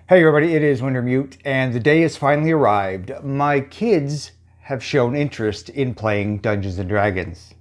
Hey everybody, it is Wintermute, and the day has finally arrived. My kids have shown interest in playing Dungeons and Dragons,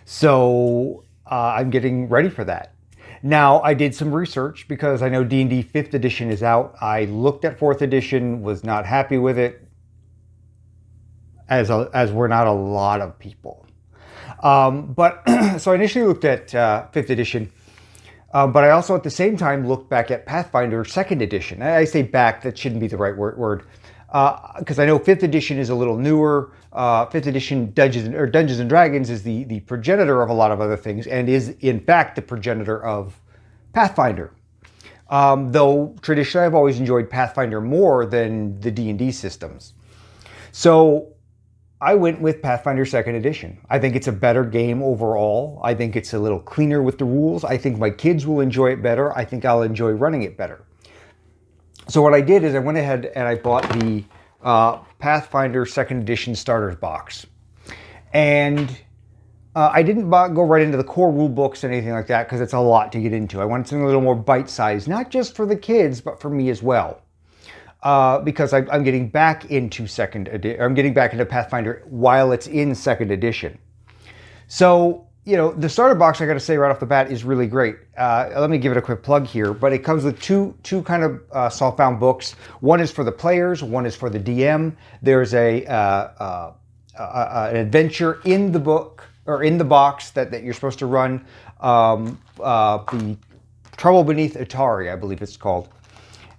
so I'm getting ready for that. Now, I did some research because I know D&D 5th edition is out. I looked at 4th edition, was not happy with it, as were not a lot of people. But so I initially looked at 5th edition. But I also at the same time looked back at Pathfinder 2nd edition. I say back, that shouldn't be the right word. Because I know 5th edition is a little newer. 5th edition Dungeons and Dragons is the progenitor of a lot of other things and is in fact the progenitor of Pathfinder. Though traditionally I've always enjoyed Pathfinder more than the D&D systems. So I went with Pathfinder 2nd edition. I think it's a better game overall. I think it's a little cleaner with the rules. I think my kids will enjoy it better. I think I'll enjoy running it better. So what I did is I went ahead and I bought the Pathfinder 2nd edition starters box. And I didn't go right into the core rule books and anything like that because it's a lot to get into. I wanted something a little more bite-sized, not just for the kids, but for me as well. Because I'm getting back into I'm getting back into Pathfinder while it's in 2nd edition. So, the starter box, I got to say right off the bat, is really great. Let me give it a quick plug here, but it comes with two kind of soft-bound books. One is for the players, one is for the DM. There's an adventure in the book, or in the box that you're supposed to run. The Trouble Beneath Atari, I believe it's called.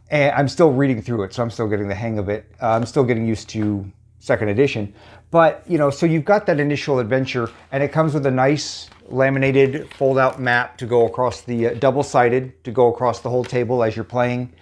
And I'm still reading through it, so I'm still getting the hang of it. I'm still getting used to 2nd edition. But, so you've got that initial adventure, and it comes with a nice laminated fold-out map to go across the, double-sided, to go across the whole table as you're playing.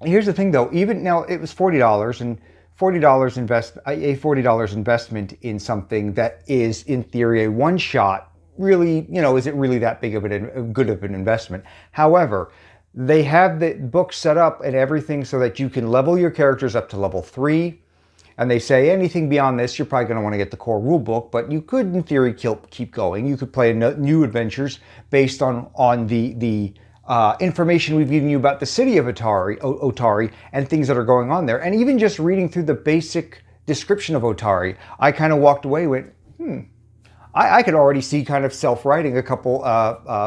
Here's the thing, though. Even now, it was $40, and a $40 investment in something that is, in theory, a one-shot, really, is it really that big of good of an investment? However, they have the book set up and everything so that you can level your characters up to level 3. And they say anything beyond this, you're probably going to want to get the core rule book, but you could, in theory, keep going. You could play new adventures based on the information we've given you about the city of Otari and things that are going on there. And even just reading through the basic description of Otari, I kind of walked away with, I could already see kind of self-writing a couple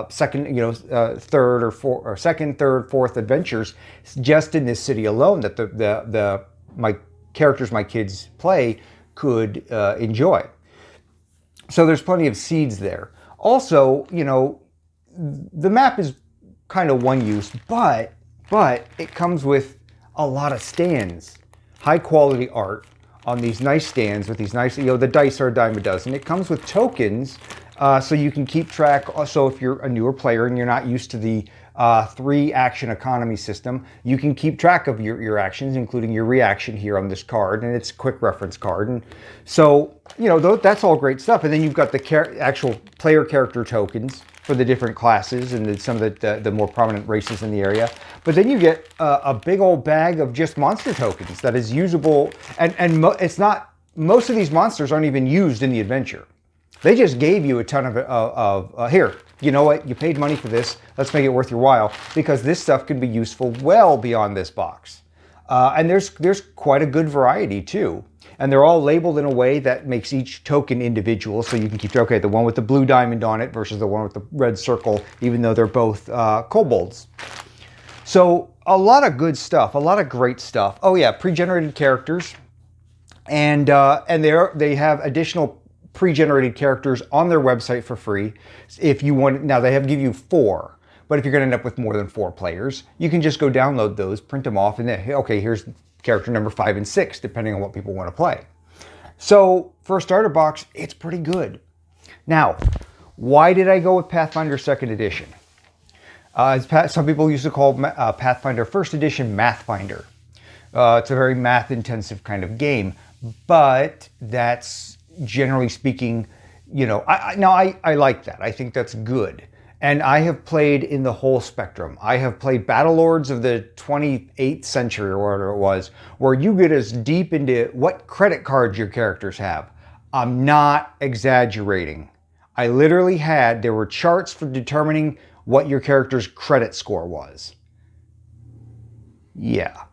second, third or fourth, or second, third, fourth adventures just in this city alone that my characters, my kids play could enjoy. So there's plenty of seeds there. Also, the map is kind of one use, but it comes with a lot of stands, high quality art on these nice stands with these nice, the dice are a dime a dozen. It comes with tokens, so you can keep track. So if you're a newer player and you're not used to the 3-action economy system, you can keep track of your actions, including your reaction here on this card, and it's a quick reference card. And so, that's all great stuff. And then you've got the actual player character tokens for the different classes and some of the more prominent races in the area. But then you get a big old bag of just monster tokens that is usable, and it's not, most of these monsters aren't even used in the adventure. They just gave you a ton of here, you know what, you paid money for this, let's make it worth your while, because this stuff can be useful well beyond this box. And there's quite a good variety too. And they're all labeled in a way that makes each token individual, so you can keep track, okay, the one with the blue diamond on it versus the one with the red circle, even though they're both kobolds. So a lot of good stuff, a lot of great stuff. Oh yeah, pre-generated characters, and they have additional pre-generated characters on their website for free. If you want, now they give you 4. But if you're going to end up with more than 4 players, you can just go download those, print them off, and then, okay, here's character number 5 and 6, depending on what people want to play. So for a starter box, it's pretty good. Now, why did I go with Pathfinder 2nd edition? Some people used to call Pathfinder 1st edition Mathfinder. It's a very math-intensive kind of game, but that's generally speaking, I like that. I think that's good. And I have played in the whole spectrum. I have played Battlelords of the 28th century, or whatever it was, where you get as deep into what credit cards your characters have. I'm not exaggerating. I literally there were charts for determining what your character's credit score was. Yeah.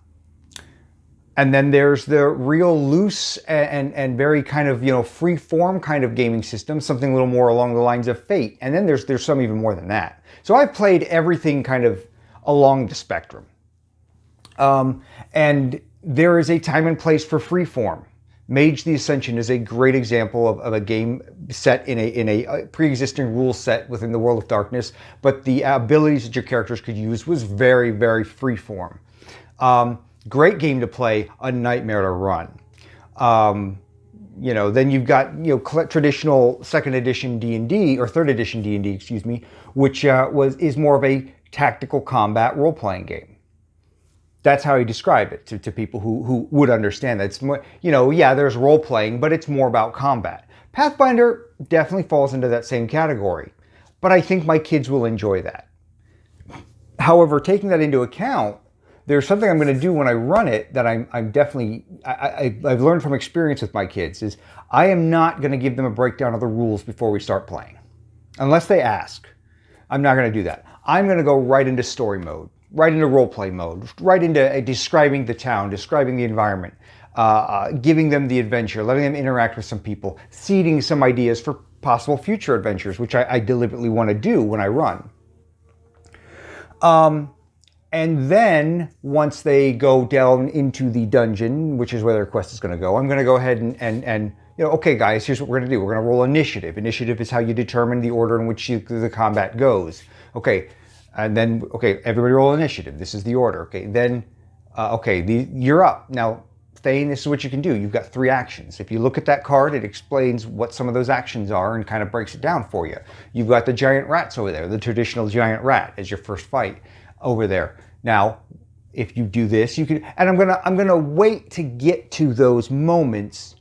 And then there's the real loose and very kind of, free form kind of gaming system, something a little more along the lines of Fate. And then there's some even more than that. So I've played everything kind of along the spectrum. And there is a time and place for free form. Mage the Ascension is a great example of a game set in a pre-existing rule set within the World of Darkness, but the abilities that your characters could use was very, very free form. Great game to play, a nightmare to run. Then you've got traditional second edition D&D or third edition D&D, excuse me, which is more of a tactical combat role-playing game. That's how he described it to people who would understand that. It's more, there's role-playing, but it's more about combat. Pathfinder definitely falls into that same category, but I think my kids will enjoy that. However, taking that into account, there's something I'm going to do when I run it that I've learned from experience with my kids is I am not going to give them a breakdown of the rules before we start playing. Unless they ask, I'm not going to do that. I'm going to go right into story mode, right into roleplay mode, right into describing the town, describing the environment, giving them the adventure, letting them interact with some people, seeding some ideas for possible future adventures, which I deliberately want to do when I run. And then once they go down into the dungeon, which is where their quest is going to go, I'm going to go ahead and okay guys, here's what we're going to do. We're going to roll initiative. Initiative is how you determine the order in which the combat goes. Okay, and then, everybody roll initiative. This is the order. Okay, then, you're up. Now, Thane, this is what you can do. You've got 3 actions. If you look at that card, it explains what some of those actions are and kind of breaks it down for you. You've got the giant rats over there, the traditional giant rat as your first fight over there. Now, if you do this, you can, and I'm gonna wait to get to those moments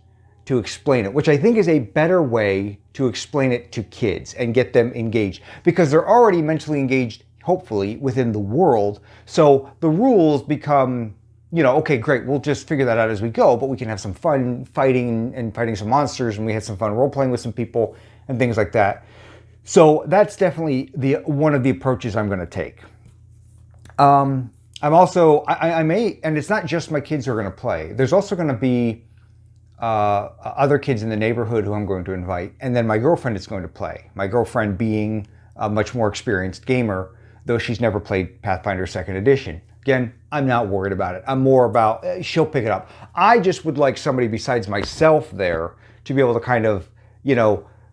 to explain it, which I think is a better way to explain it to kids and get them engaged, because they're already mentally engaged, hopefully, within the world. So the rules become, okay, great, we'll just figure that out as we go, but we can have some fun fighting and fighting some monsters, and we had some fun role-playing with some people and things like that. So that's definitely one of the approaches I'm going to take. I'm also, I may, and it's not just my kids who are going to play. There's also going to be other kids in the neighborhood who I'm going to invite, and then my girlfriend is going to play. My girlfriend being a much more experienced gamer, though she's never played Pathfinder 2nd Edition. Again, I'm not worried about it. I'm more about, she'll pick it up. I just would like somebody besides myself there to be able to kind of,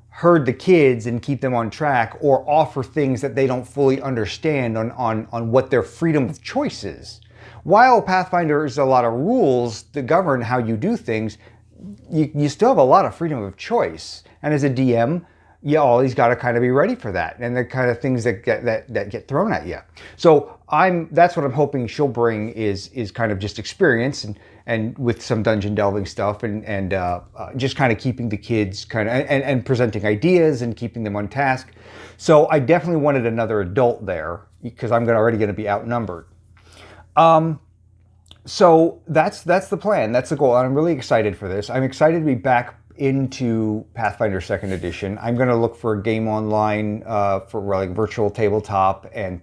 herd the kids and keep them on track, or offer things that they don't fully understand on what their freedom of choice is. While Pathfinder is a lot of rules to govern how you do things, you still have a lot of freedom of choice. And as a DM, you always got to kind of be ready for that, and the kind of things that get thrown at you. So that's what I'm hoping she'll bring is kind of just experience and with some dungeon delving stuff and just kind of keeping the kids kind of and presenting ideas and keeping them on task. So I definitely wanted another adult there because I'm already going to be outnumbered. So that's the plan. That's the goal. And I'm really excited for this. I'm excited to be back into Pathfinder 2nd Edition. I'm going to look for a game online for like virtual tabletop and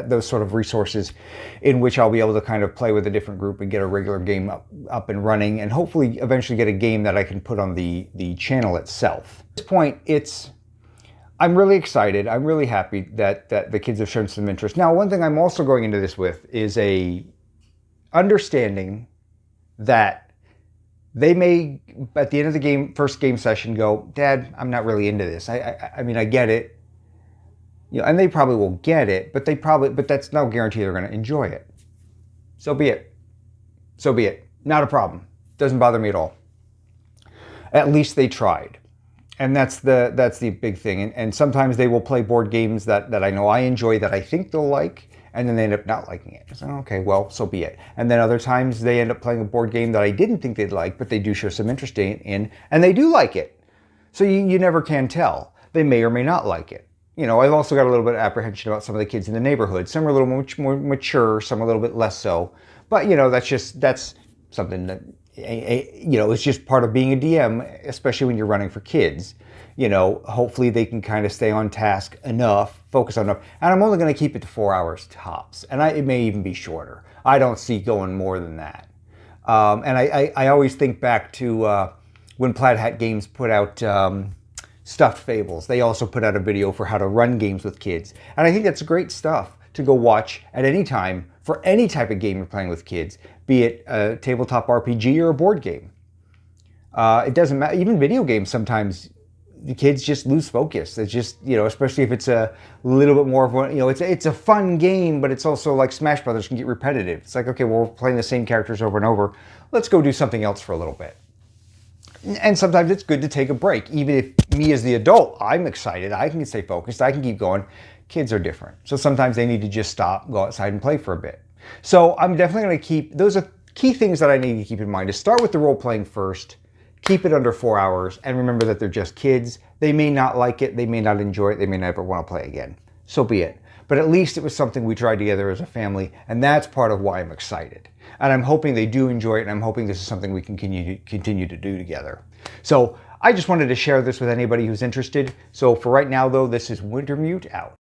those sort of resources in which I'll be able to kind of play with a different group and get a regular game up and running, and hopefully eventually get a game that I can put on the channel itself. At this point, I'm really excited. I'm really happy that the kids have shown some interest. Now, one thing I'm also going into this with is a understanding that they may, at the end of the first game session, go, "Dad, I'm not really into this. I mean, I get it, and they probably will get it, but that's no guarantee they're going to enjoy it. So be it. So be it. Not a problem. Doesn't bother me at all. At least they tried, and that's the big thing. And sometimes they will play board games that I know I enjoy, that I think they'll like, and then they end up not liking it. So, okay, well, so be it. And then other times they end up playing a board game that I didn't think they'd like, but they do show some interest in, and they do like it. So you never can tell. They may or may not like it. I've also got a little bit of apprehension about some of the kids in the neighborhood. Some are a little much more mature, some a little bit less so. But, that's something that it's just part of being a DM, especially when you're running for kids. Hopefully they can kind of stay on task enough, focus on enough. And I'm only going to keep it to 4 hours tops. And it may even be shorter. I don't see going more than that. And I always think back to when Plaid Hat Games put out Stuffed Fables. They also put out a video for how to run games with kids. And I think that's great stuff to go watch at any time for any type of game you're playing with kids, be it a tabletop RPG or a board game. It doesn't matter. Even video games, sometimes the kids just lose focus. It's just, especially if it's a little bit more of one, it's a fun game, but it's also like Smash Brothers can get repetitive. It's like, okay, well, we're playing the same characters over and over. Let's go do something else for a little bit. And sometimes it's good to take a break. Even if me as the adult, I'm excited, I can stay focused, I can keep going. Kids are different. So sometimes they need to just stop, go outside and play for a bit. So I'm definitely going to keep, those are key things that I need to keep in mind. To start with the role playing first, keep it under 4 hours, and remember that they're just kids. They may not like it, they may not enjoy it, they may never want to play again. So be it. But at least it was something we tried together as a family, and that's part of why I'm excited. And I'm hoping they do enjoy it, and I'm hoping this is something we can continue to do together. So I just wanted to share this with anybody who's interested. So for right now, though, this is Wintermute out.